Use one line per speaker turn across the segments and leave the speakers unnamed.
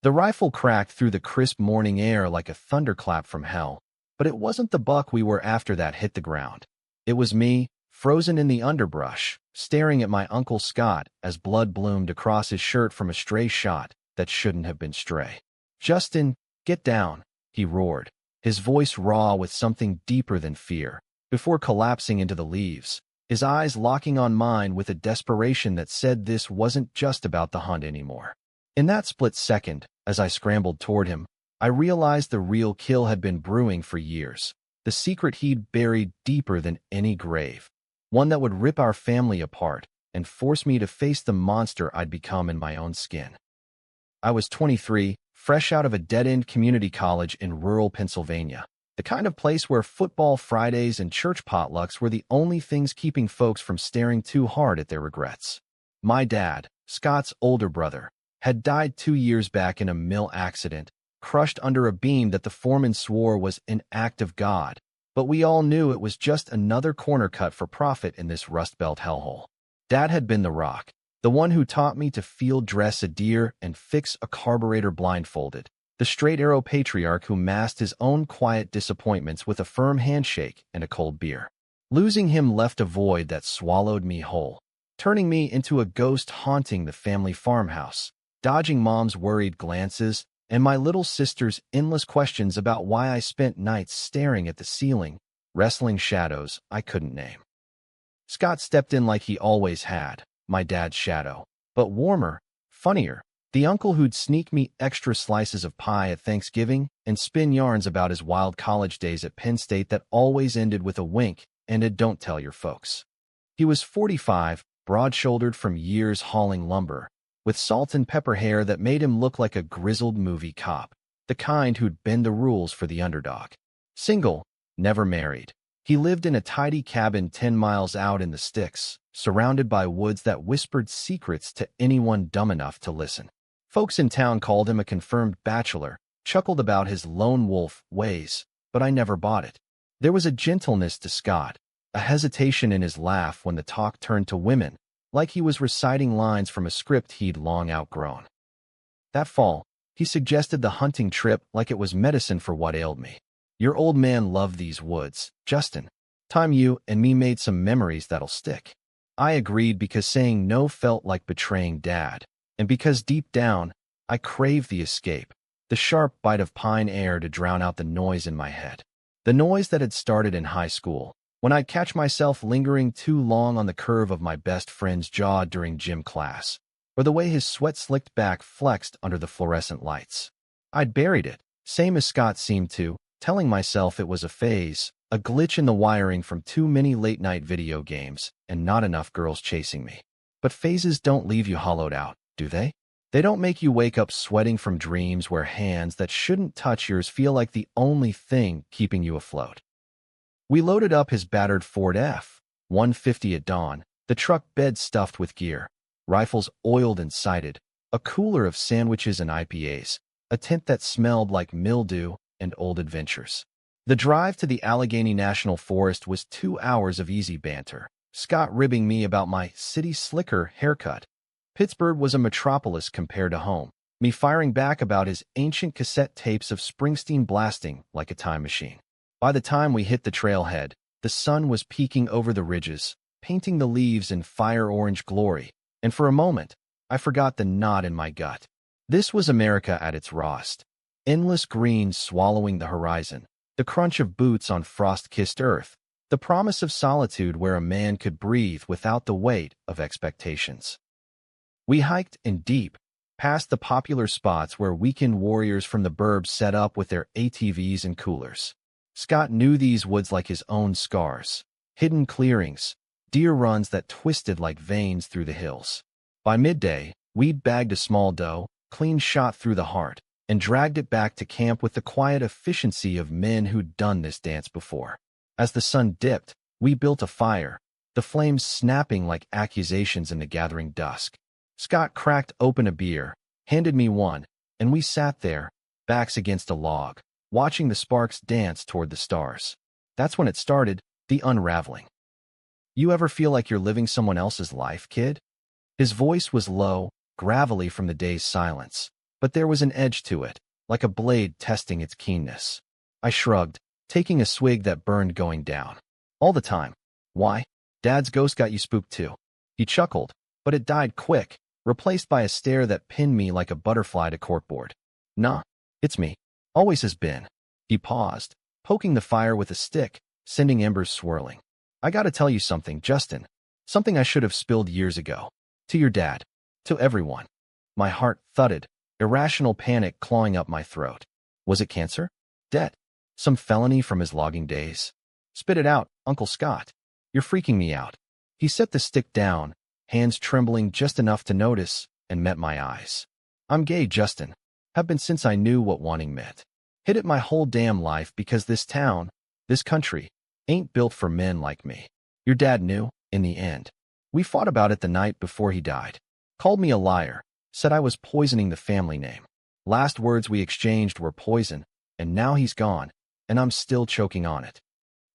The rifle cracked through the crisp morning air like a thunderclap from hell, but it wasn't the buck we were after that hit the ground. It was me, frozen in the underbrush, staring at my Uncle Scott as blood bloomed across his shirt from a stray shot that shouldn't have been stray. "Justin, get down," he roared, his voice raw with something deeper than fear, before collapsing into the leaves, his eyes locking on mine with a desperation that said this wasn't just about the hunt anymore. In that split second, as I scrambled toward him, I realized the real kill had been brewing for years, the secret he'd buried deeper than any grave, one that would rip our family apart and force me to face the monster I'd become in my own skin. I was 23, fresh out of a dead-end community college in rural Pennsylvania, the kind of place where football Fridays and church potlucks were the only things keeping folks from staring too hard at their regrets. My dad, Scott's older brother, had died 2 years back in a mill accident, crushed under a beam that the foreman swore was an act of God, but we all knew it was just another corner cut for profit in this Rust Belt hellhole. Dad had been the rock, the one who taught me to field dress a deer and fix a carburetor blindfolded, the straight-arrow patriarch who masked his own quiet disappointments with a firm handshake and a cold beer. Losing him left a void that swallowed me whole, turning me into a ghost haunting the family farmhouse, dodging Mom's worried glances and my little sister's endless questions about why I spent nights staring at the ceiling, wrestling shadows I couldn't name. Scott stepped in like he always had, my dad's shadow, but warmer, funnier, the uncle who'd sneak me extra slices of pie at Thanksgiving and spin yarns about his wild college days at Penn State that always ended with a wink and a "don't tell your folks." He was 45, broad-shouldered from years hauling lumber, with salt and pepper hair that made him look like a grizzled movie cop, the kind who'd bend the rules for the underdog. Single, never married, he lived in a tidy cabin 10 miles out in the sticks, surrounded by woods that whispered secrets to anyone dumb enough to listen. Folks in town called him a confirmed bachelor, chuckled about his lone wolf ways, but I never bought it. There was a gentleness to Scott, a hesitation in his laugh when the talk turned to women, like he was reciting lines from a script he'd long outgrown. That fall, he suggested the hunting trip like it was medicine for what ailed me. "Your old man loved these woods, Justin. Time you and me made some memories that'll stick." I agreed because saying no felt like betraying Dad, and because deep down, I craved the escape, the sharp bite of pine air to drown out the noise in my head. The noise that had started in high school, when I'd catch myself lingering too long on the curve of my best friend's jaw during gym class, or the way his sweat-slicked back flexed under the fluorescent lights. I'd buried it, same as Scott seemed to, telling myself it was a phase, a glitch in the wiring from too many late-night video games, and not enough girls chasing me. But phases don't leave you hollowed out, do they? They don't make you wake up sweating from dreams where hands that shouldn't touch yours feel like the only thing keeping you afloat. We loaded up his battered Ford F-150 at dawn, the truck bed stuffed with gear, rifles oiled and sighted, a cooler of sandwiches and IPAs, a tent that smelled like mildew and old adventures. The drive to the Allegheny National Forest was 2 hours of easy banter, Scott ribbing me about my city slicker haircut. Pittsburgh was a metropolis compared to home, me firing back about his ancient cassette tapes of Springsteen blasting like a time machine. By the time we hit the trailhead, the sun was peeking over the ridges, painting the leaves in fire-orange glory, and for a moment, I forgot the knot in my gut. This was America at its rawest. Endless green swallowing the horizon, the crunch of boots on frost-kissed earth, the promise of solitude where a man could breathe without the weight of expectations. We hiked in deep, past the popular spots where weekend warriors from the burbs set up with their ATVs and coolers. Scott knew these woods like his own scars, hidden clearings, deer runs that twisted like veins through the hills. By midday, we'd bagged a small doe, clean shot through the heart, and dragged it back to camp with the quiet efficiency of men who'd done this dance before. As the sun dipped, we built a fire, the flames snapping like accusations in the gathering dusk. Scott cracked open a beer, handed me one, and we sat there, backs against a log, watching the sparks dance toward the stars. That's when it started, the unraveling. "You ever feel like you're living someone else's life, kid?" His voice was low, gravelly from the day's silence, but there was an edge to it, like a blade testing its keenness. I shrugged, taking a swig that burned going down. All the time. Why? Dad's ghost got you spooked too. He chuckled, but it died quick, replaced by a stare that pinned me like a butterfly to corkboard. Nah, it's me. Always has been. He paused, poking the fire with a stick, sending embers swirling. I gotta tell you something, Justin. Something I should have spilled years ago. To your dad. To everyone. My heart thudded, irrational panic clawing up my throat. Was it cancer? Debt? Some felony from his logging days? Spit it out, Uncle Scott. You're freaking me out. He set the stick down, hands trembling just enough to notice, and met my eyes. I'm gay, Justin. Have been since I knew what wanting meant. Hid it my whole damn life because this town, this country, ain't built for men like me. Your dad knew, in the end. We fought about it the night before he died. Called me a liar, said I was poisoning the family name. Last words we exchanged were poison, and now he's gone, and I'm still choking on it.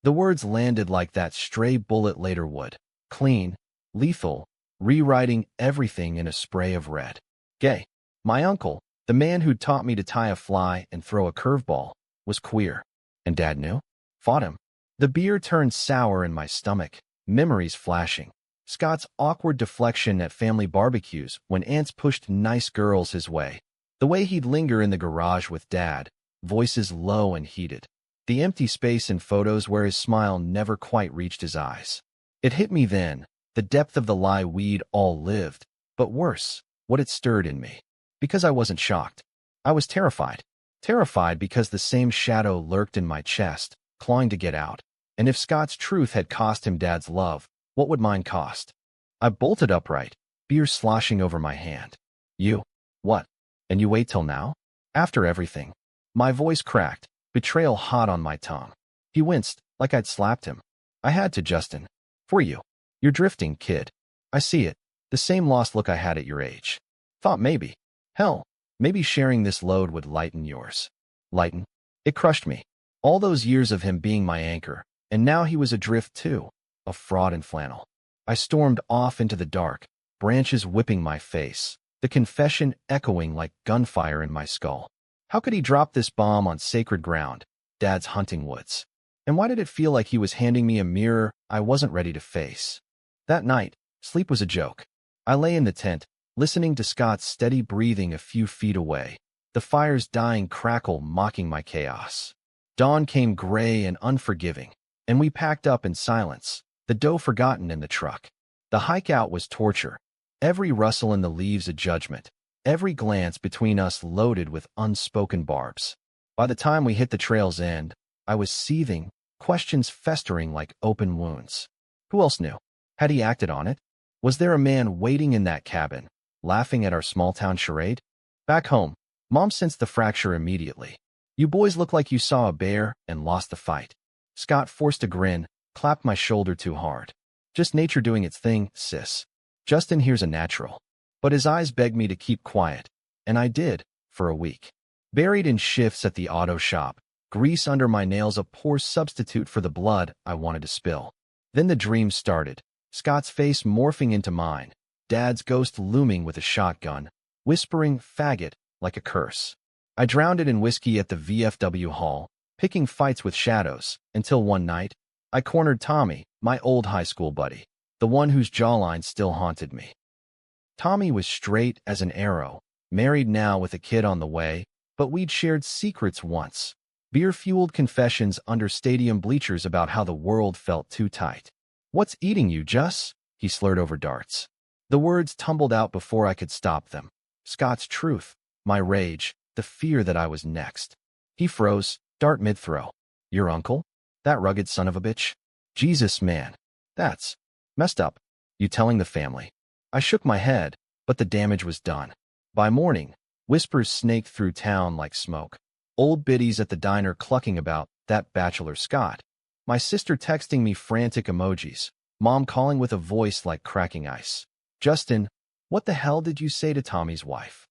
The words landed like that stray bullet later would. Clean, lethal, rewriting everything in a spray of red. Gay. My uncle, the man who'd taught me to tie a fly and throw a curveball, was queer. And Dad knew? Fought him. The beer turned sour in my stomach, memories flashing. Scott's awkward deflection at family barbecues when aunts pushed nice girls his way. The way he'd linger in the garage with Dad, voices low and heated. The empty space in photos where his smile never quite reached his eyes. It hit me then, the depth of the lie we'd all lived, but worse, what it stirred in me. Because I wasn't shocked. I was terrified. Terrified because the same shadow lurked in my chest, clawing to get out. And if Scott's truth had cost him Dad's love, what would mine cost? I bolted upright, beer sloshing over my hand. You? What? And you wait till now? After everything? My voice cracked, betrayal hot on my tongue. He winced, like I'd slapped him. I had to, Justin. For you. You're drifting, kid. I see it. The same lost look I had at your age. Thought maybe. Hell, maybe sharing this load would lighten yours. Lighten? It crushed me. All those years of him being my anchor, and now he was adrift too, a fraud in flannel. I stormed off into the dark, branches whipping my face, the confession echoing like gunfire in my skull. How could he drop this bomb on sacred ground, Dad's hunting woods? And why did it feel like he was handing me a mirror I wasn't ready to face? That night, sleep was a joke. I lay in the tent, listening to Scott's steady breathing a few feet away, the fire's dying crackle mocking my chaos. Dawn came gray and unforgiving, and we packed up in silence, the dough forgotten in the truck. The hike out was torture, every rustle in the leaves a judgment, every glance between us loaded with unspoken barbs. By the time we hit the trail's end, I was seething, questions festering like open wounds. Who else knew? Had he acted on it? Was there a man waiting in that cabin, laughing at our small-town charade? Back home, Mom sensed the fracture immediately. You boys look like you saw a bear and lost the fight. Scott forced a grin, clapped my shoulder too hard. Just nature doing its thing, sis. Justin here's a natural. But his eyes begged me to keep quiet, and I did, for a week. Buried in shifts at the auto shop, grease under my nails a poor substitute for the blood I wanted to spill. Then the dream started, Scott's face morphing into mine, Dad's ghost looming with a shotgun, whispering faggot like a curse. I drowned it in whiskey at the VFW hall, picking fights with shadows, until one night, I cornered Tommy, my old high school buddy, the one whose jawline still haunted me. Tommy was straight as an arrow, married now with a kid on the way, but we'd shared secrets once. Beer-fueled confessions under stadium bleachers about how the world felt too tight. What's eating you, Juss? He slurred over darts. The words tumbled out before I could stop them. Scott's truth, my rage, the fear that I was next. He froze, dart mid-throw. Your uncle? That rugged son of a bitch? Jesus, man. That's messed up. You telling the family? I shook my head, but the damage was done. By morning, whispers snaked through town like smoke. Old biddies at the diner clucking about that bachelor Scott. My sister texting me frantic emojis. Mom calling with a voice like cracking ice. Justin, what the hell did you say to Tommy's wife?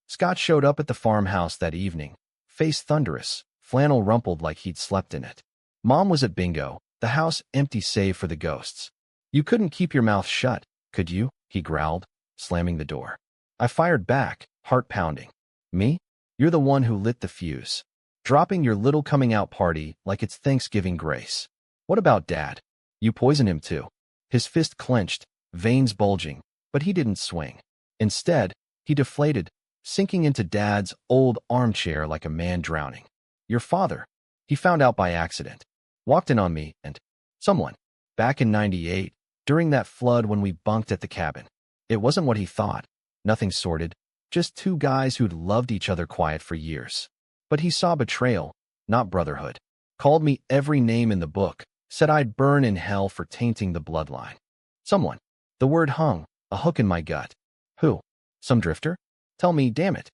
Scott showed up at the farmhouse that evening, face thunderous, flannel rumpled like he'd slept in it. Mom was at bingo, the house empty save for the ghosts. You couldn't keep your mouth shut, could you? He growled, slamming the door. I fired back, heart pounding. Me? You're the one who lit the fuse, dropping your little coming out party like it's Thanksgiving grace. What about Dad? You poisoned him too. His fist clenched, veins bulging, but he didn't swing. Instead, he deflated, sinking into Dad's old armchair like a man drowning. Your father, he found out by accident, walked in on me and someone, back in '98, during that flood when we bunked at the cabin. It wasn't what he thought, nothing sordid, just two guys who'd loved each other quiet for years. But he saw betrayal, not brotherhood. Called me every name in the book, said I'd burn in hell for tainting the bloodline. Someone. The word hung, a hook in my gut. Who? Some drifter? Tell me, damn it.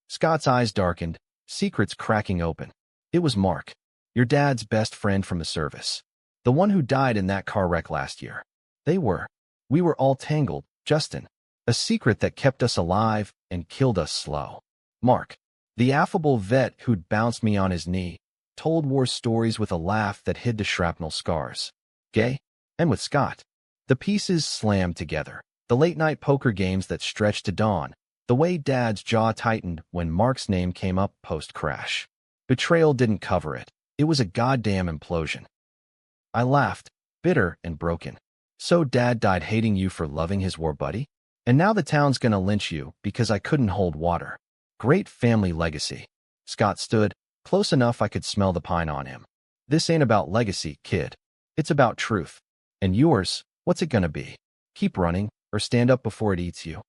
Scott's eyes darkened, secrets cracking open. It was Mark, your dad's best friend from the service. The one who died in that car wreck last year. We were all tangled, Justin. A secret that kept us alive and killed us slow. Mark, the affable vet who'd bounced me on his knee, told war stories with a laugh that hid the shrapnel scars. Gay? And with Scott. The pieces slammed together. The late-night poker games that stretched to dawn. The way Dad's jaw tightened when Mark's name came up post-crash. Betrayal didn't cover it. It was a goddamn implosion. I laughed, bitter and broken. So Dad died hating you for loving his war buddy? And now the town's gonna lynch you because I couldn't hold water. Great family legacy. Scott stood, close enough I could smell the pine on him. This ain't about legacy, kid. It's about truth. And yours, what's it gonna be? Keep running, or stand up before it eats you.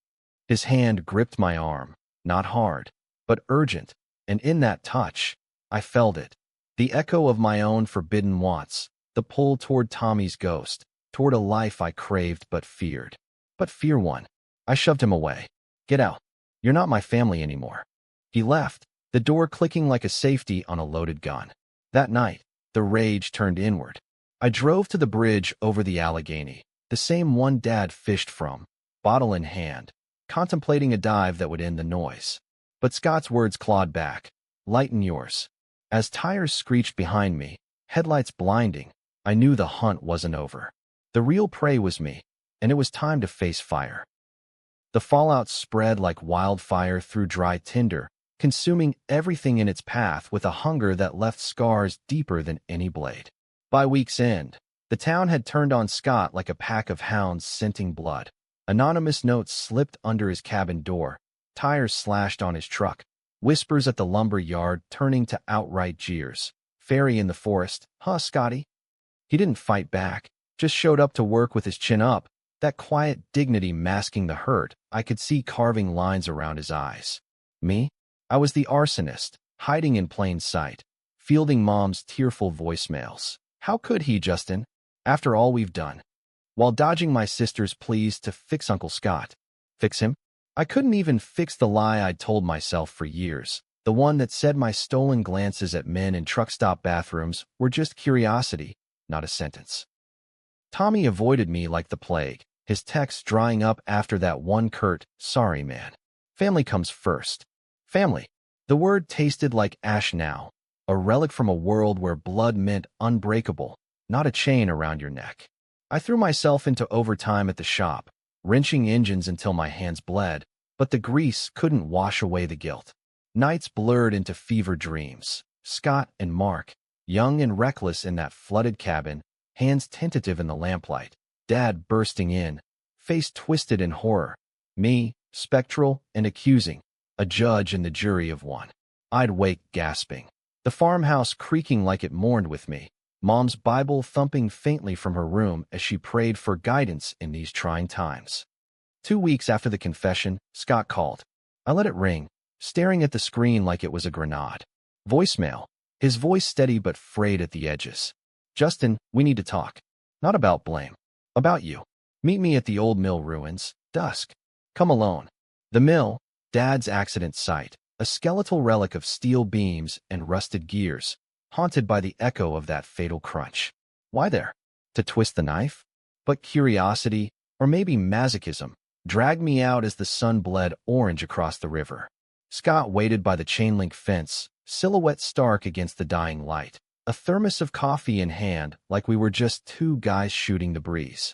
His hand gripped my arm, not hard, but urgent, and in that touch, I felt it. The echo of my own forbidden wants, the pull toward Tommy's ghost, toward a life I craved but feared. But fear won. I shoved him away. Get out. You're not my family anymore. He left, the door clicking like a safety on a loaded gun. That night, the rage turned inward. I drove to the bridge over the Allegheny, the same one Dad fished from, bottle in hand, contemplating a dive that would end the noise. But Scott's words clawed back. Lighten yours. As tires screeched behind me, headlights blinding, I knew the hunt wasn't over. The real prey was me, and it was time to face fire. The fallout spread like wildfire through dry tinder, consuming everything in its path with a hunger that left scars deeper than any blade. By week's end, the town had turned on Scott like a pack of hounds scenting blood. Anonymous notes slipped under his cabin door, tires slashed on his truck, whispers at the lumber yard turning to outright jeers. Ferry in the forest, huh, Scotty? He didn't fight back, just showed up to work with his chin up, that quiet dignity masking the hurt I could see carving lines around his eyes. Me? I was the arsonist, hiding in plain sight, fielding Mom's tearful voicemails. How could he, Justin? After all we've done. While dodging my sister's pleas to fix Uncle Scott. Fix him? I couldn't even fix the lie I'd told myself for years, the one that said my stolen glances at men in truck stop bathrooms were just curiosity, not a sentence. Tommy avoided me like the plague, his texts drying up after that one curt, sorry man. Family comes first. Family. The word tasted like ash now, a relic from a world where blood meant unbreakable, not a chain around your neck. I threw myself into overtime at the shop, wrenching engines until my hands bled, but the grease couldn't wash away the guilt. Nights blurred into fever dreams. Scott and Mark, young and reckless in that flooded cabin, hands tentative in the lamplight. Dad bursting in, face twisted in horror. Me, spectral and accusing, a judge and the jury of one. I'd wake gasping. The farmhouse creaking like it mourned with me. Mom's Bible thumping faintly from her room as she prayed for guidance in these trying times. 2 weeks after the confession, Scott called. I let it ring, staring at the screen like it was a grenade. Voicemail, his voice steady but frayed at the edges. Justin, we need to talk. Not about blame. About you. Meet me at the old mill ruins, dusk. Come alone. The mill, Dad's accident site, a skeletal relic of steel beams and rusted gears, haunted by the echo of that fatal crunch. Why there? To twist the knife? But curiosity, or maybe masochism, dragged me out as the sun bled orange across the river. Scott waited by the chain-link fence, silhouette stark against the dying light, a thermos of coffee in hand like we were just two guys shooting the breeze.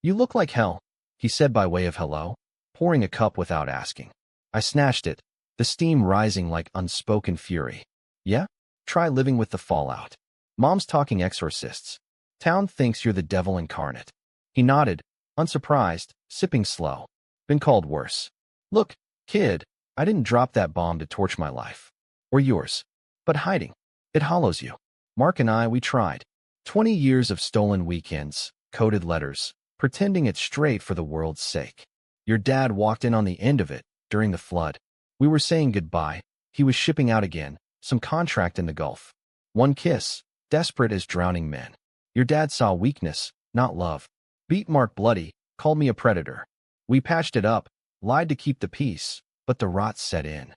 You look like hell, he said by way of hello, pouring a cup without asking. I snatched it, the steam rising like unspoken fury. Yeah? Try living with the fallout. Mom's talking exorcists. Town thinks you're the devil incarnate. He nodded, unsurprised, sipping slow. Been called worse. Look, kid, I didn't drop that bomb to torch my life. Or yours. But hiding. It hollows you. Mark and I, we tried. 20 years of stolen weekends, coded letters, pretending it's straight for the world's sake. Your dad walked in on the end of it, during the flood. We were saying goodbye. He was shipping out again, some contract in the Gulf. One kiss, desperate as drowning men. Your dad saw weakness, not love. Beat Mark bloody, called me a predator. We patched it up, lied to keep the peace, but the rot set in.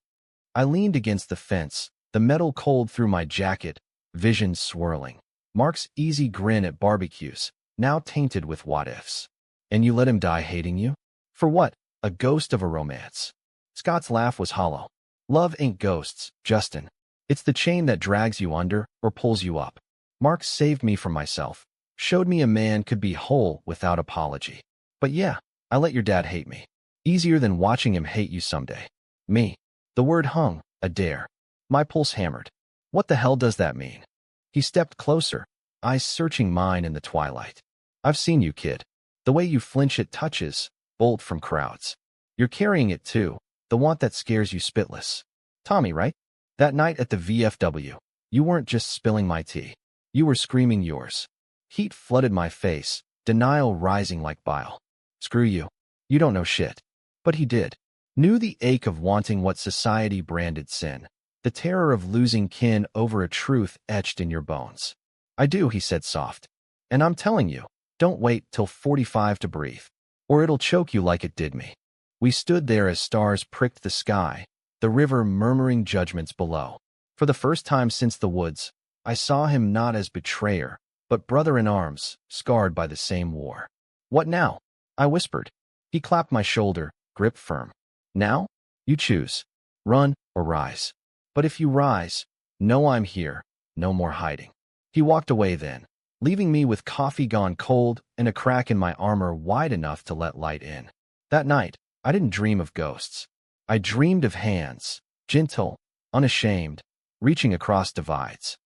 I leaned against the fence, the metal cold through my jacket, visions swirling. Mark's easy grin at barbecues, now tainted with what-ifs. And you let him die hating you? For what? A ghost of a romance. Scott's laugh was hollow. Love ain't ghosts, Justin. It's the chain that drags you under or pulls you up. Mark saved me from myself, showed me a man could be whole without apology. But yeah, I let your dad hate me. Easier than watching him hate you someday. Me. The word hung, a dare. My pulse hammered. What the hell does that mean? He stepped closer, eyes searching mine in the twilight. I've seen you, kid. The way you flinch at touches, bolt from crowds. You're carrying it too, the want that scares you spitless. Tommy, right? That night at the VFW, you weren't just spilling my tea. You were screaming yours. Heat flooded my face, denial rising like bile. Screw you. You don't know shit. But he did. Knew the ache of wanting what society branded sin. The terror of losing kin over a truth etched in your bones. I do, he said soft. And I'm telling you, don't wait till 45 to breathe, or it'll choke you like it did me. We stood there as stars pricked the sky, the river murmuring judgments below. For the first time since the woods, I saw him not as betrayer, but brother in arms, scarred by the same war. What now? I whispered. He clapped my shoulder, grip firm. Now? You choose. Run or rise. But if you rise, know I'm here, no more hiding. He walked away then, leaving me with coffee gone cold and a crack in my armor wide enough to let light in. That night, I didn't dream of ghosts. I dreamed of hands, gentle, unashamed, reaching across divides.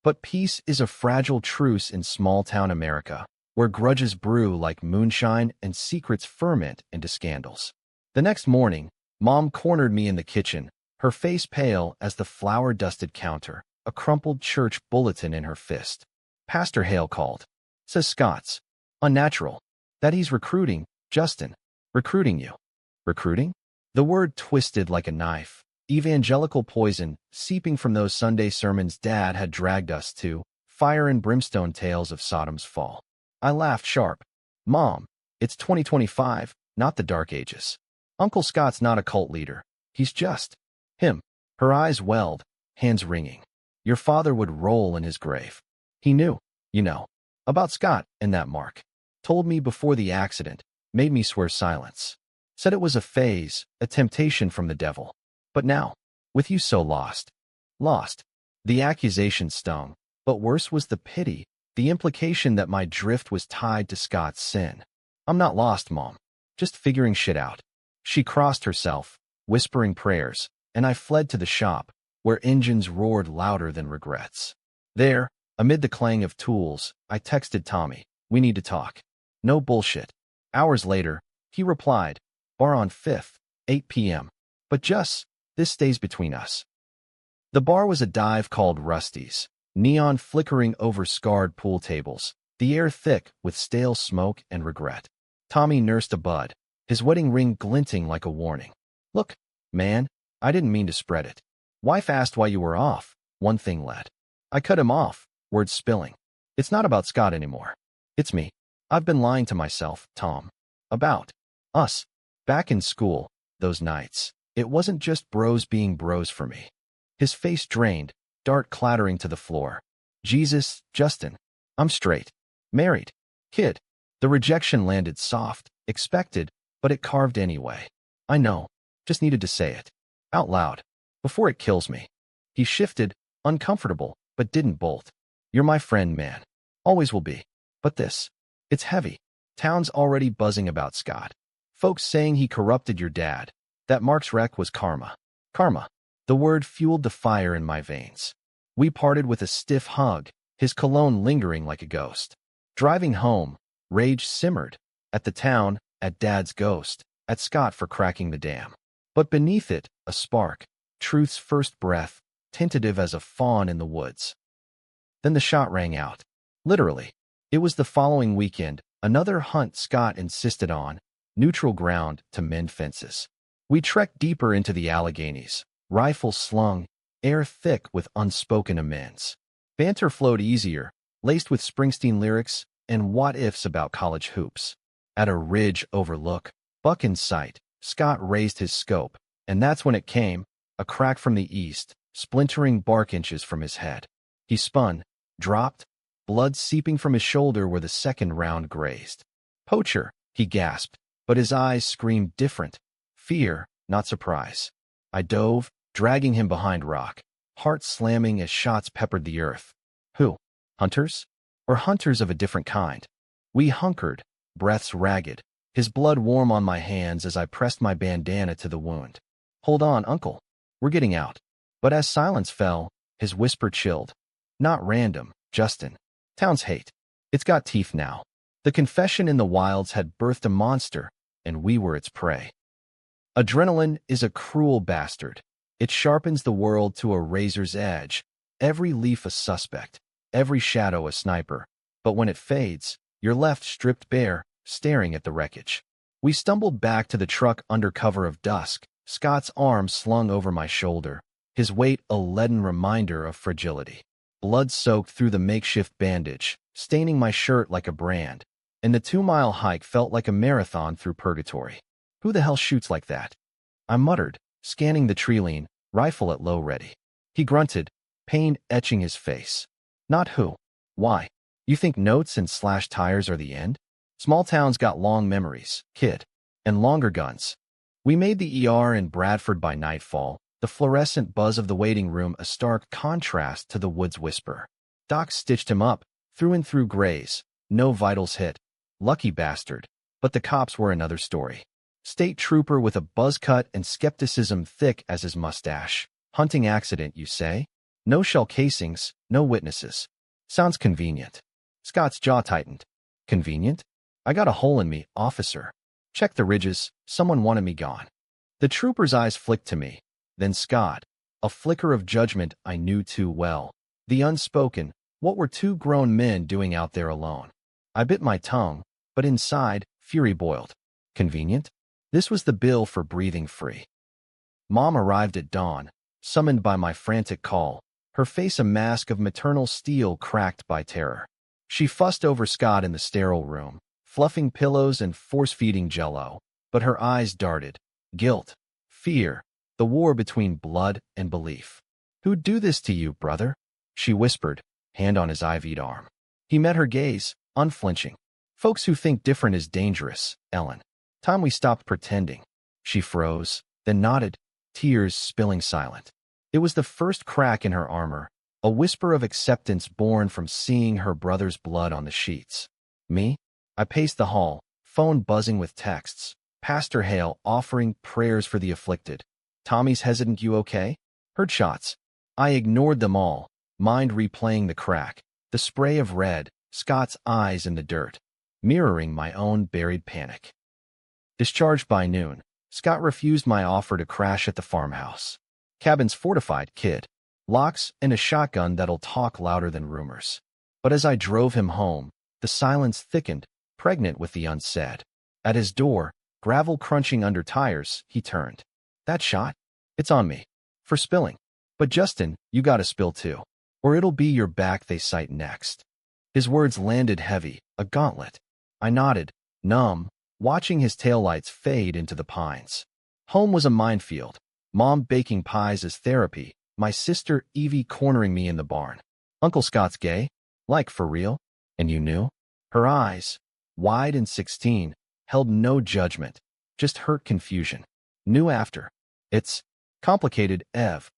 But peace is a fragile truce in small-town America, where grudges brew like moonshine and secrets ferment into scandals. The next morning, Mom cornered me in the kitchen, her face pale as the flour-dusted counter, a crumpled church bulletin in her fist. Pastor Hale called. Says Scott's. Unnatural. That he's recruiting, Justin. Recruiting you. Recruiting? The word twisted like a knife. Evangelical poison, seeping from those Sunday sermons Dad had dragged us to, fire and brimstone tales of Sodom's fall. I laughed sharp. Mom, it's 2025, not the Dark Ages. Uncle Scott's not a cult leader. He's just him. Her eyes welled, hands wringing. Your father would roll in his grave. He knew, you know, about Scott and that Mark. Told me before the accident, made me swear silence. Said it was a phase, a temptation from the devil. But now, with you so lost. Lost. The accusation stung, but worse was the pity, the implication that my drift was tied to Scott's sin. I'm not lost, Mom. Just figuring shit out. She crossed herself, whispering prayers, and I fled to the shop, where engines roared louder than regrets. There, amid the clang of tools, I texted Tommy, we need to talk. No bullshit. Hours later, he replied, bar on 5th, 8 p.m. But just, this stays between us. The bar was a dive called Rusty's, neon flickering over scarred pool tables, the air thick with stale smoke and regret. Tommy nursed a bud, his wedding ring glinting like a warning. Look, man, I didn't mean to spread it. Wife asked why you were off, one thing led. I cut him off, words spilling. It's not about Scott anymore. It's me. I've been lying to myself, Tom. About us. Back in school, those nights, it wasn't just bros being bros for me. His face drained, dart clattering to the floor. Jesus, Justin. I'm straight. Married. Kid. The rejection landed soft, expected, but it carved anyway. I know. Just needed to say it. Out loud. Before it kills me. He shifted, uncomfortable, but didn't bolt. You're my friend, man. Always will be. But this. It's heavy. Town's already buzzing about Scott. Folks saying he corrupted your dad. That Mark's wreck was karma. Karma. The word fueled the fire in my veins. We parted with a stiff hug, his cologne lingering like a ghost. Driving home, rage simmered. At the town, at Dad's ghost, at Scott for cracking the dam. But beneath it, a spark, truth's first breath, tentative as a fawn in the woods. Then the shot rang out. Literally. It was the following weekend, another hunt Scott insisted on, neutral ground to mend fences. We trekked deeper into the Alleghenies, rifle slung, air thick with unspoken amends. Banter flowed easier, laced with Springsteen lyrics and what-ifs about college hoops. At a ridge overlook, buck in sight, Scott raised his scope, and that's when it came, a crack from the east, splintering bark inches from his head. He spun, dropped, blood seeping from his shoulder where the second round grazed. Poacher, he gasped, but his eyes screamed different. Fear, not surprise. I dove, dragging him behind rock, heart slamming as shots peppered the earth. Who? Hunters? Or hunters of a different kind? We hunkered, breaths ragged, his blood warm on my hands as I pressed my bandana to the wound. Hold on, uncle. We're getting out. But as silence fell, his whisper chilled. Not random, Justin. Town's hate. It's got teeth now. The confession in the wilds had birthed a monster, and we were its prey. Adrenaline is a cruel bastard. It sharpens the world to a razor's edge, every leaf a suspect, every shadow a sniper. But when it fades, you're left stripped bare, staring at the wreckage. We stumbled back to the truck under cover of dusk, Scott's arm slung over my shoulder, his weight a leaden reminder of fragility. Blood soaked through the makeshift bandage, staining my shirt like a brand, and the 2-mile hike felt like a marathon through purgatory. Who the hell shoots like that? I muttered, scanning the tree-line, rifle at low ready. He grunted, pain etching his face. Not who. Why? You think notes and slashed tires are the end? Small towns got long memories, kid. And longer guns. We made the ER in Bradford by nightfall, the fluorescent buzz of the waiting room a stark contrast to the woods whisper. Doc stitched him up, through and through graze, no vitals hit. Lucky bastard. But the cops were another story. State trooper with a buzz cut and skepticism thick as his mustache. Hunting accident, you say? No shell casings, no witnesses. Sounds convenient. Scott's jaw tightened. Convenient? I got a hole in me, officer. Check the ridges, someone wanted me gone. The trooper's eyes flicked to me. Then Scott, a flicker of judgment I knew too well. The unspoken, what were two grown men doing out there alone? I bit my tongue, but inside, fury boiled. Convenient? This was the bill for breathing free. Mom arrived at dawn, summoned by my frantic call, her face a mask of maternal steel cracked by terror. She fussed over Scott in the sterile room, fluffing pillows and force-feeding Jell-O, but her eyes darted. Guilt, fear, the war between blood and belief. Who'd do this to you, brother? She whispered, hand on his IV'd arm. He met her gaze, unflinching. Folks who think different is dangerous, Ellen. Time we stopped pretending. She froze, then nodded, tears spilling silent. It was the first crack in her armor, a whisper of acceptance born from seeing her brother's blood on the sheets. Me? I paced the hall, phone buzzing with texts, Pastor Hale offering prayers for the afflicted. Tommy's hesitant, you okay? Heard shots. I ignored them all, mind replaying the crack, the spray of red, Scott's eyes in the dirt, mirroring my own buried panic. Discharged by noon, Scott refused my offer to crash at the farmhouse. Cabin's fortified, kid. Locks and a shotgun that'll talk louder than rumors. But as I drove him home, the silence thickened, pregnant with the unsaid. At his door, gravel crunching under tires, he turned. That shot? It's on me. For spilling. But Justin, you gotta spill too. Or it'll be your back they sight next. His words landed heavy, a gauntlet. I nodded, numb, watching his taillights fade into the pines. Home was a minefield. Mom baking pies as therapy, my sister Evie cornering me in the barn. Uncle Scott's gay? Like, for real? And you knew? Her eyes, wide and 16, held no judgment, just hurt confusion. Knew after. It's complicated, Ev.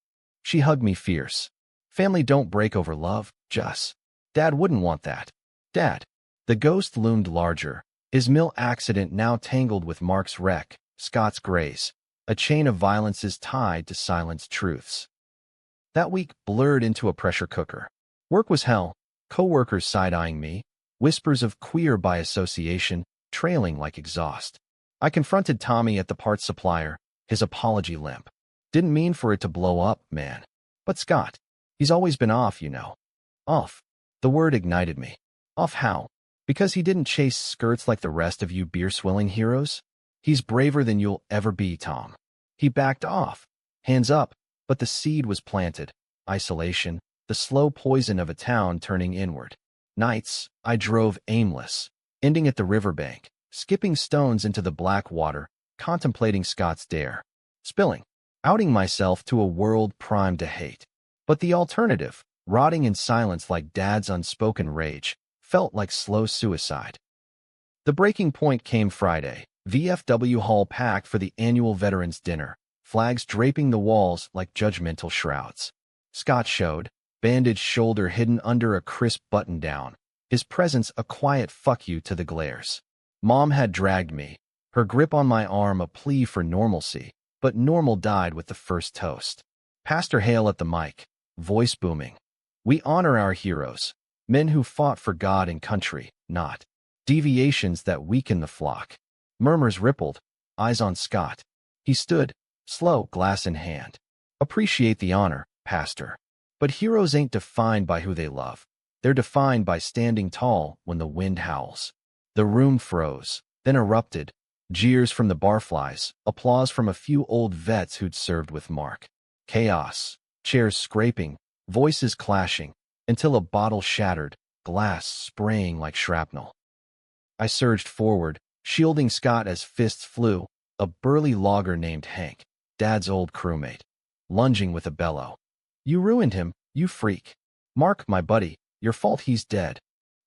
She hugged me fierce. Family don't break over love, Jus. Dad wouldn't want that. Dad. The ghost loomed larger, his mill accident now tangled with Mark's wreck, Scott's graze. a chain of violences tied to silenced truths. That week blurred into a pressure cooker. Work was hell, co-workers side-eyeing me, whispers of queer by association trailing like exhaust. I confronted Tommy at the parts supplier, his apology limp. Didn't mean for it to blow up, man. But Scott, he's always been off, you know. Off. The word ignited me. Off how? Because he didn't chase skirts like the rest of you beer-swilling heroes? He's braver than you'll ever be, Tom. He backed off. Hands up. But the seed was planted. Isolation, the slow poison of a town turning inward. Nights, I drove aimless, ending at the riverbank, skipping stones into the black water, contemplating Scott's dare. Spilling. Outing myself to a world primed to hate. But the alternative, rotting in silence like Dad's unspoken rage, felt like slow suicide. The breaking point came Friday. VFW Hall packed for the annual Veterans Dinner, flags draping the walls like judgmental shrouds. Scott showed, bandaged shoulder hidden under a crisp button-down, his presence a quiet fuck you to the glares. Mom had dragged me, her grip on my arm a plea for normalcy, but normal died with the first toast. Pastor Hale at the mic, voice booming. We honor our heroes, men who fought for God and country, not deviations that weaken the flock. Murmurs rippled, eyes on Scott. He stood, slow, glass in hand. Appreciate the honor, Pastor. But heroes ain't defined by who they love. They're defined by standing tall when the wind howls. The room froze, then erupted. Jeers from the barflies, applause from a few old vets who'd served with Mark. Chaos, chairs scraping, voices clashing, until a bottle shattered, glass spraying like shrapnel. I surged forward, shielding Scott as fists flew, a burly logger named Hank, Dad's old crewmate, lunging with a bellow. You ruined him, you freak. Mark, my buddy, your fault he's dead.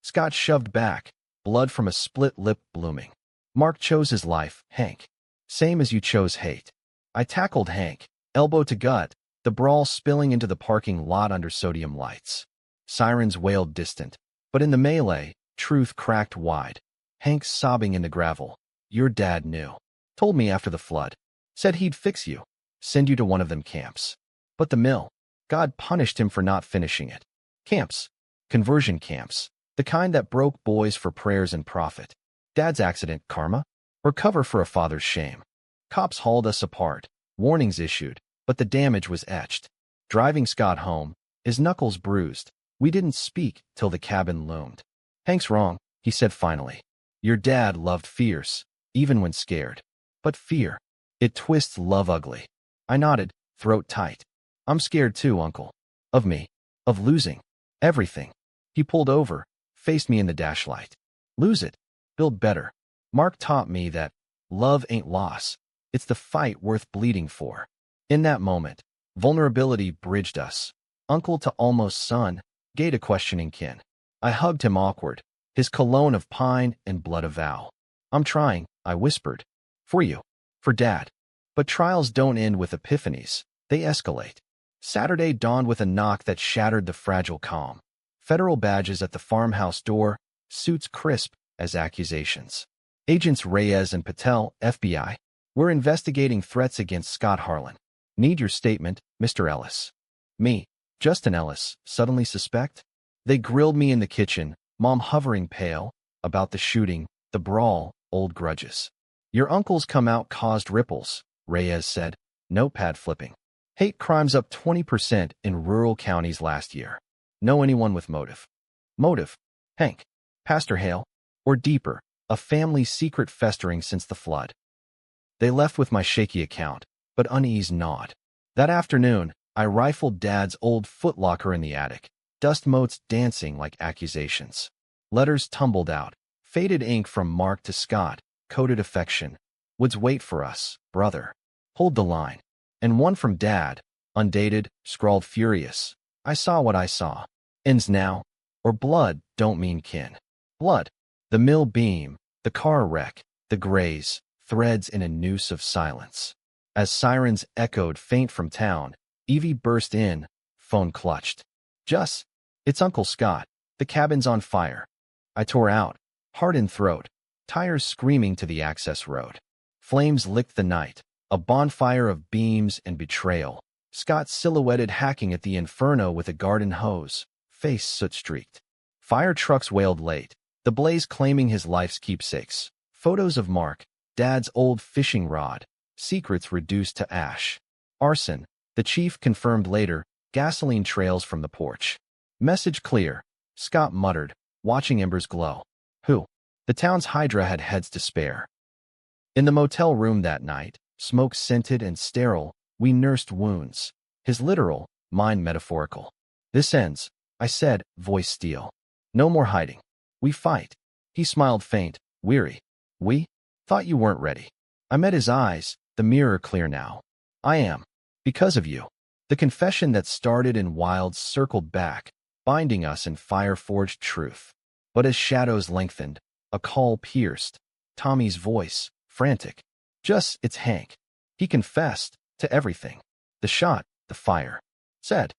Scott shoved back, blood from a split lip blooming. Mark chose his life, Hank. Same as you chose hate. I tackled Hank, elbow to gut, the brawl spilling into the parking lot under sodium lights. Sirens wailed distant, but in the melee, truth cracked wide. Hank sobbing in the gravel. Your dad knew. Told me after the flood. Said he'd fix you. Send you to one of them camps. But the mill. God punished him for not finishing it. Camps. Conversion camps. The kind that broke boys for prayers and profit. Dad's accident, karma? Or cover for a father's shame? Cops hauled us apart. Warnings issued. But the damage was etched. Driving Scott home, his knuckles bruised. We didn't speak till the cabin loomed. Hank's wrong, he said finally. Your dad loved fierce, even when scared. But fear, it twists love ugly. I nodded, throat tight. I'm scared too, Uncle. Of me. Of losing. Everything. He pulled over, faced me in the dashlight. Lose it. Build better. Mark taught me that love ain't loss. It's the fight worth bleeding for. In that moment, vulnerability bridged us. Uncle to almost son, gay to questioning kin. I hugged him awkward, his cologne of pine and blood avow. I'm trying, I whispered. For you. For Dad. But trials don't end with epiphanies. They escalate. Saturday dawned with a knock that shattered the fragile calm. Federal badges at the farmhouse door, suits crisp as accusations. Agents Reyes and Patel, FBI. We're investigating threats against Scott Harlan. Need your statement, Mr. Ellis. Me, Justin Ellis, suddenly suspect? They grilled me in the kitchen, Mom hovering pale, about the shooting, the brawl, old grudges. Your uncle's come out caused ripples, Reyes said, notepad flipping. Hate crimes up 20% in rural counties last year. Know anyone with motive? Motive? Hank? Pastor Hale? Or deeper, a family secret festering since the flood? They left with my shaky account, but unease gnawed. That afternoon, I rifled Dad's old footlocker in the attic, dust motes dancing like accusations. Letters tumbled out, faded ink from Mark to Scott, coded affection. Woods wait for us, brother. Hold the line. And one from Dad, undated, scrawled furious. I saw what I saw. Ends now. Or blood don't mean kin. Blood. The mill beam, the car wreck, the graze, threads in a noose of silence. As sirens echoed faint from town, Evie burst in, phone clutched. Just, it's Uncle Scott. The cabin's on fire. I tore out, heart in throat, tires screaming to the access road. Flames licked the night, A bonfire of beams and betrayal. Scott silhouetted hacking at the inferno with a garden hose, face soot-streaked. Fire trucks wailed late, the blaze claiming his life's keepsakes. Photos of Mark, Dad's old fishing rod, secrets reduced to ash. Arson, the chief confirmed later, gasoline trails from the porch. Message clear, Scott muttered, watching embers glow. Who? The town's Hydra had heads to spare. In the motel room that night, smoke-scented and sterile, we nursed wounds. His literal, mine metaphorical. This ends, I said, voice steel. No more hiding. We fight. He smiled faint, weary. We? Thought you weren't ready. I met his eyes, the mirror clear now. I am. Because of you. The confession that started in wilds circled back, binding us in fire-forged truth. But as shadows lengthened, a call pierced. Tommy's voice, frantic. Just, it's Hank. He confessed to everything. The shot, the fire. Said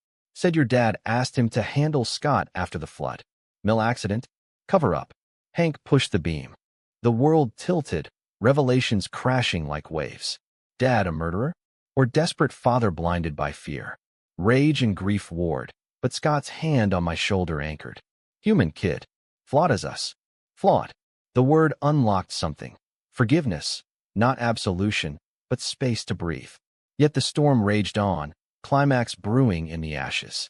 your dad asked him to handle Scott after the flood. Mill accident? Cover up. Hank pushed the beam. The world tilted, revelations crashing like waves. Dad a murderer? Or desperate father blinded by fear? Rage and grief warred, but Scott's hand on my shoulder anchored. Human kid. Flawed as us. Flawed. The word unlocked something. Forgiveness. Not absolution, but space to breathe. Yet the storm raged on, climax brewing in the ashes.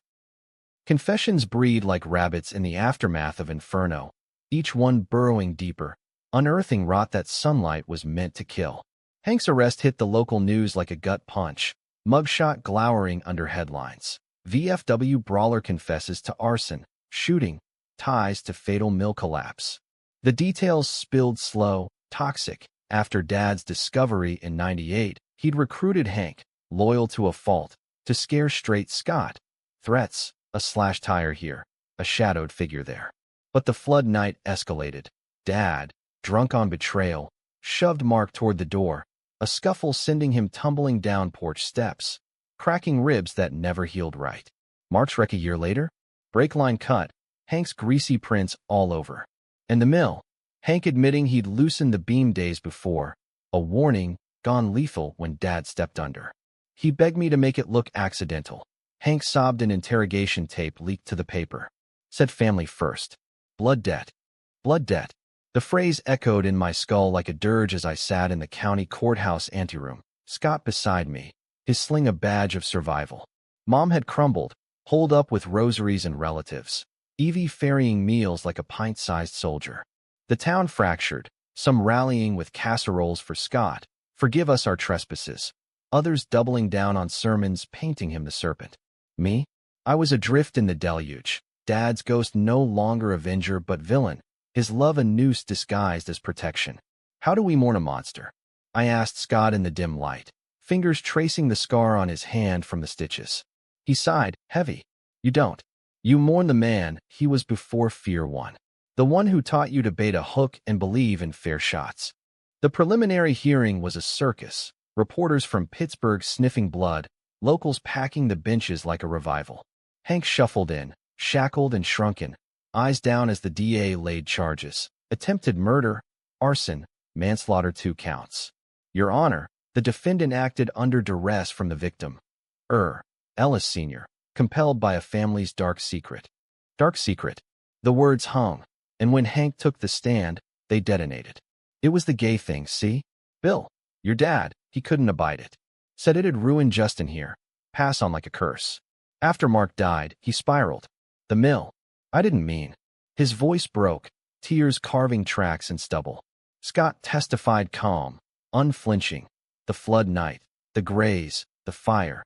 Confessions breed like rabbits in the aftermath of inferno, each one burrowing deeper, unearthing rot that sunlight was meant to kill. Hank's arrest hit the local news like a gut punch, mugshot glowering under headlines. VFW brawler confesses to arson, shooting, ties to fatal mill collapse. The details spilled slow, toxic. After Dad's discovery in '98, he'd recruited Hank, loyal to a fault, to scare straight Scott. Threats, a slashed tire here, a shadowed figure there. But the flood night escalated. Dad, drunk on betrayal, shoved Mark toward the door, a scuffle sending him tumbling down porch steps, cracking ribs that never healed right. Mark's wreck a year later? Brake line cut, Hank's greasy prints all over. And the mill, Hank admitting he'd loosened the beam days before, a warning, gone lethal when Dad stepped under. He begged me to make it look accidental. Hank sobbed and interrogation tape leaked to the paper. Said family first. Blood debt. Blood debt. The phrase echoed in my skull like a dirge as I sat in the county courthouse anteroom, Scott beside me, his sling a badge of survival. Mom had crumbled, holed up with rosaries and relatives. Evie ferrying meals like a pint-sized soldier. The town fractured, some rallying with casseroles for Scott, forgive us our trespasses, others doubling down on sermons painting him the serpent. Me? I was adrift in the deluge, Dad's ghost no longer avenger but villain, his love a noose disguised as protection. How do we mourn a monster? I asked Scott in the dim light, fingers tracing the scar on his hand from the stitches. He sighed, heavy. You don't. You mourn the man he was before fear won. The one who taught you to bait a hook and believe in fair shots. The preliminary hearing was a circus, reporters from Pittsburgh sniffing blood, locals packing the benches like a revival. Hank shuffled in, shackled and shrunken, eyes down as the DA laid charges. Attempted murder, arson, manslaughter 2 counts. Your Honor, the defendant acted under duress from the victim. Ellis Sr., compelled by a family's dark secret. Dark secret. The words hung. And when Hank took the stand, they detonated. It was the gay thing, see? Bill, your dad, he couldn't abide it. Said it'd ruin Justin here. Pass on like a curse. After Mark died, he spiraled. The mill. I didn't mean. His voice broke, tears carving tracks in stubble. Scott testified calm, unflinching. The flood night, the grays, the fire.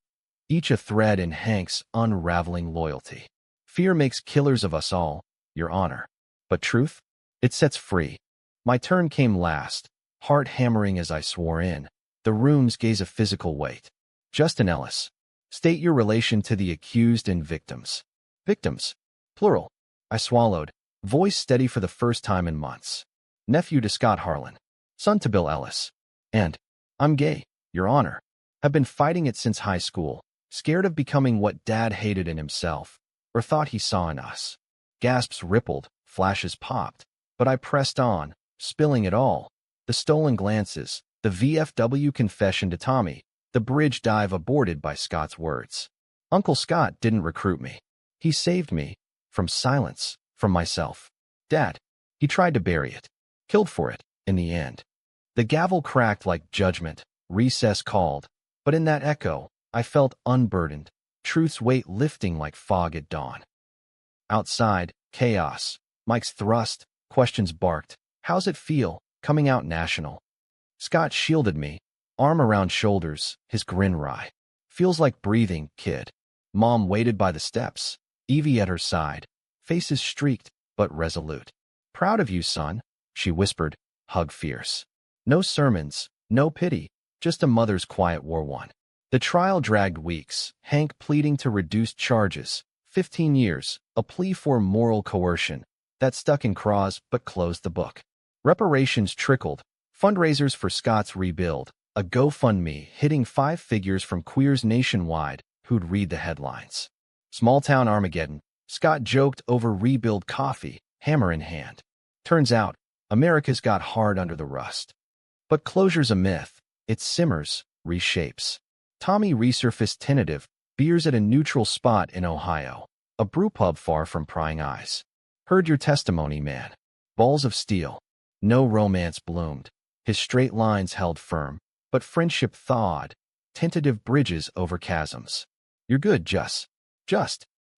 Each a thread in Hank's unraveling loyalty. Fear makes killers of us all, Your Honor. But truth? It sets free. My turn came last, heart hammering as I swore in. The room's gaze a physical weight. Justin Ellis. State your relation to the accused and victims. Victims. Plural. I swallowed, voice steady for the first time in months. Nephew to Scott Harlan. Son to Bill Ellis. And, I'm gay, Your Honor. Have been fighting it since high school, scared of becoming what Dad hated in himself, or thought he saw in us. Gasps rippled, flashes popped, but I pressed on, spilling it all. The stolen glances, The VFW confession to Tommy, the bridge dive aborted by Scott's words. Uncle Scott didn't recruit me. He saved me. From silence. From myself. Dad. He tried to bury it. Killed for it, in the end. The gavel cracked like judgment. Recess called. But in that echo, I felt unburdened. Truth's weight lifting like fog at dawn. Outside, chaos. Mics thrust. Questions barked. How's it feel, coming out national? Scott shielded me. Arm around shoulders, his grin wry. Feels like breathing, kid. Mom waited by the steps. Evie at her side. Faces streaked, but resolute. Proud of you, son, she whispered, hug fierce. No sermons, no pity, just a mother's quiet war one. The trial dragged weeks, Hank pleading to reduce charges. 15 years, a plea for moral coercion. That stuck in craws but closed the book. Reparations trickled. Fundraisers for Scott's rebuild. A GoFundMe hitting 5 figures from queers nationwide who'd read the headlines. Small-town Armageddon. Scott joked over rebuild coffee, hammer in hand. Turns out, America's got hard under the rust. But closure's a myth. It simmers, reshapes. Tommy resurfaced tentative, beers at a neutral spot in Ohio. A brewpub far from prying eyes. Heard your testimony, man. Balls of steel. No romance bloomed. His straight lines held firm, but friendship thawed. Tentative bridges over chasms. You're good, Just.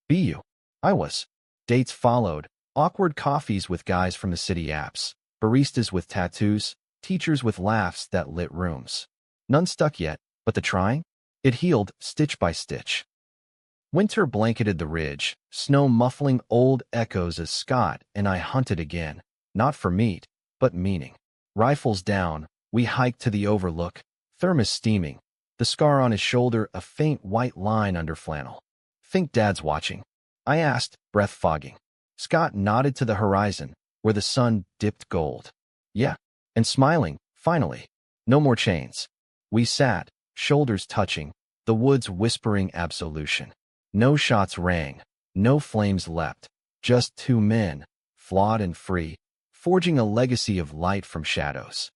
Be you. I was. Dates followed. Awkward coffees with guys from the city apps. Baristas with tattoos. Teachers with laughs that lit rooms. None stuck yet, but the trying? It healed, stitch by stitch. Winter blanketed the ridge, snow muffling old echoes as Scott and I hunted again, not for meat, but meaning. Rifles down, we hiked to the overlook, thermos steaming, the scar on his shoulder a faint white line under flannel. Think Dad's watching? I asked, breath fogging. Scott nodded to the horizon, where the sun dipped gold. Yeah, and smiling, finally. No more chains. We sat, shoulders touching, the woods whispering absolution. No shots rang, no flames leapt, just 2 men, flawed and free, forging a legacy of light from shadows.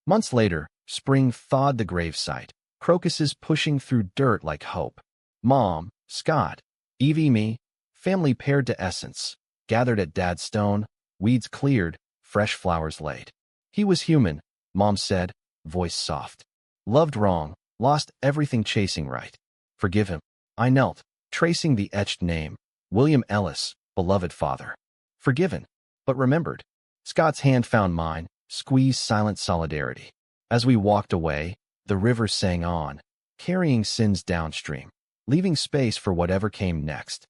Months later, spring thawed the gravesite, crocuses pushing through dirt like hope. Mom, Scott, Evie, me, family paired to essence, gathered at Dad's stone, weeds cleared, fresh flowers laid. He was human, Mom said, voice soft. Loved wrong, lost everything chasing right. Forgive him. I knelt, tracing the etched name, William Ellis, beloved father. Forgiven, but remembered. Scott's hand found mine, squeezed silent solidarity. As we walked away, the river sang on, carrying sins downstream, leaving space for whatever came next.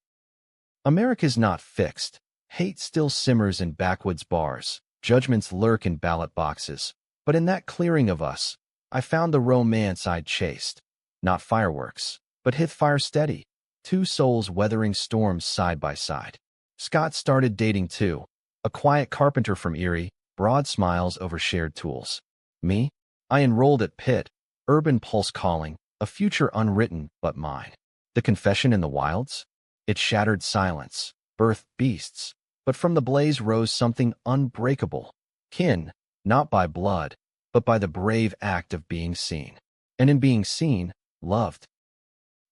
America's not fixed. Hate still simmers in backwoods bars. Judgments lurk in ballot boxes. But in that clearing of us, I found the romance I'd chased. Not fireworks, but hit fire steady. 2 souls weathering storms side by side. Scott started dating too. A quiet carpenter from Erie, broad smiles over shared tools. Me? I enrolled at Pitt, urban pulse calling, a future unwritten but mine. The confession in the wilds? It shattered silence, birthed beasts, but from the blaze rose something unbreakable. Kin, not by blood, but by the brave act of being seen. And in being seen, loved.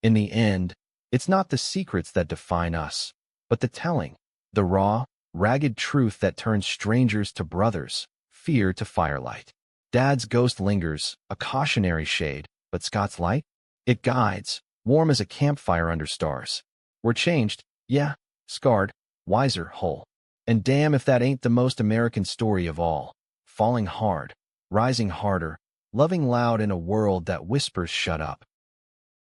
In the end, it's not the secrets that define us, but the telling, the raw, ragged truth that turns strangers to brothers, fear to firelight. Dad's ghost lingers, a cautionary shade, but Scott's light? It guides, warm as a campfire under stars. We're changed, yeah, scarred, wiser, whole. And damn if that ain't the most American story of all. Falling hard, rising harder, loving loud in a world that whispers shut up.